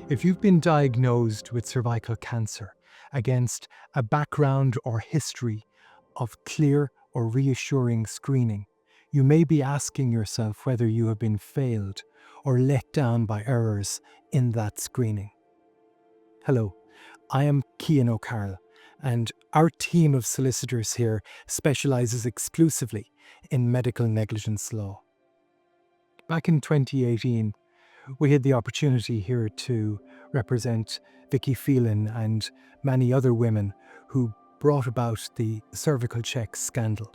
If you've been diagnosed with cervical cancer against a background or history of clear or reassuring screening, you may be asking yourself whether you have been failed or let down by errors in that screening. Hello, I am Cian O'Carroll, and our team of solicitors here specialises exclusively in medical negligence law. Back in 2018, we had the opportunity here to represent Vicky Phelan and many other women who brought about the Cervical Check scandal,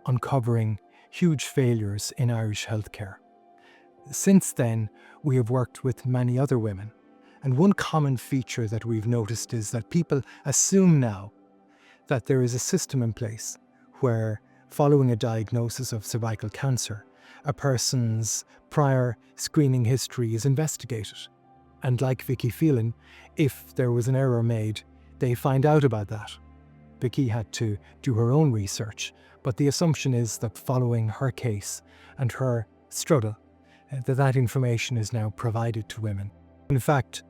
uncovering huge failures in Irish healthcare. Since then, we have worked with many other women, and one common feature that we've noticed is that people assume now that there is a system in place where, following a diagnosis of cervical cancer, a person's prior screening history is investigated. And like Vicky Phelan, if there was an error made, they find out about that. Vicky had to do her own research, but the assumption is that following her case and her struggle, that information is now provided to women. In fact,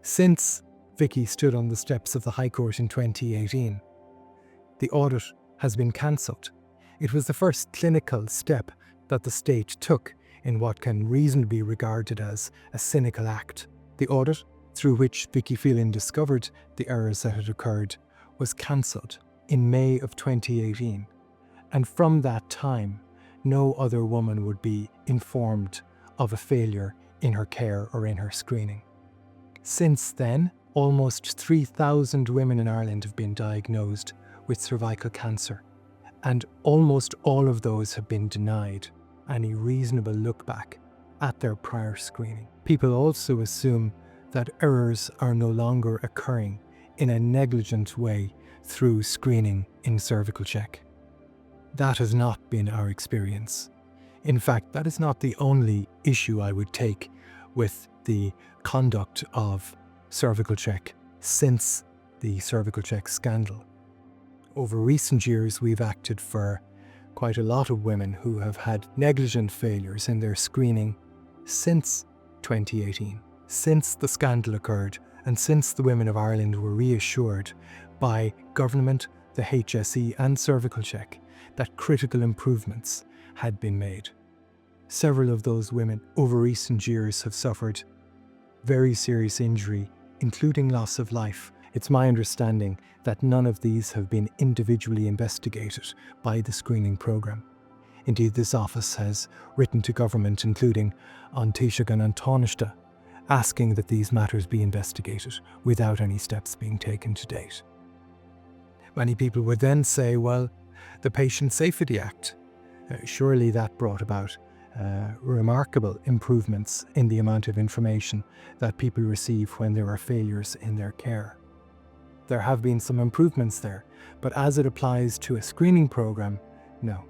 since Vicky stood on the steps of the High Court in 2018, the audit has been cancelled. It was the first clinical step that the state took in what can reasonably be regarded as a cynical act. The audit, through which Vicky Phelan discovered the errors that had occurred, was cancelled in May of 2018. And from that time, no other woman would be informed of a failure in her care or in her screening. Since then, almost 3,000 women in Ireland have been diagnosed with cervical cancer, and almost all of those have been denied any reasonable look back at their prior screening. People also assume that errors are no longer occurring in a negligent way through screening in Cervical Check. That has not been our experience. In fact, that is not the only issue I would take with the conduct of Cervical Check since the Cervical Check scandal. Over recent years, we've acted for quite a lot of women who have had negligent failures in their screening since 2018, since the scandal occurred, and since the women of Ireland were reassured by government, the HSE and Cervical Check that critical improvements had been made. Several of those women over recent years have suffered very serious injury, including loss of life. It's my understanding that none of these have been individually investigated by the screening programme. Indeed, this office has written to government, including on Taoiseach and Taoiseach, asking that these matters be investigated without any steps being taken to date. Many people would then say, well, the Patient Safety Act, surely that brought about remarkable improvements in the amount of information that people receive when there are failures in their care. There have been some improvements there, but as it applies to a screening programme, no.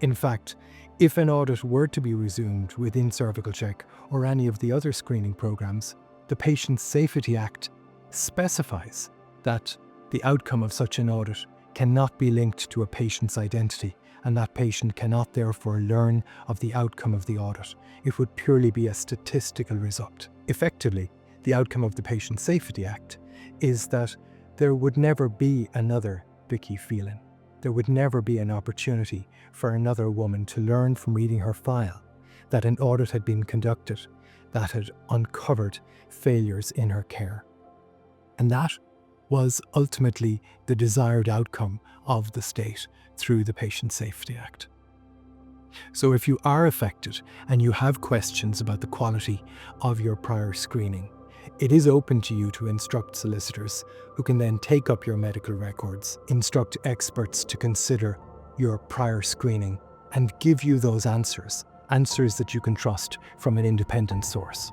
In fact, if an audit were to be resumed within Cervical Check or any of the other screening programmes, the Patient Safety Act specifies that the outcome of such an audit cannot be linked to a patient's identity, and that patient cannot therefore learn of the outcome of the audit. It would purely be a statistical result. Effectively, the outcome of the Patient Safety Act is that there would never be another Vicky Phelan. There would never be an opportunity for another woman to learn from reading her file that an audit had been conducted that had uncovered failures in her care. And that was ultimately the desired outcome of the state through the Patient Safety Act. So if you are affected and you have questions about the quality of your prior screening, it is open to you to instruct solicitors who can then take up your medical records, instruct experts to consider your prior screening and give you those answers that you can trust from an independent source.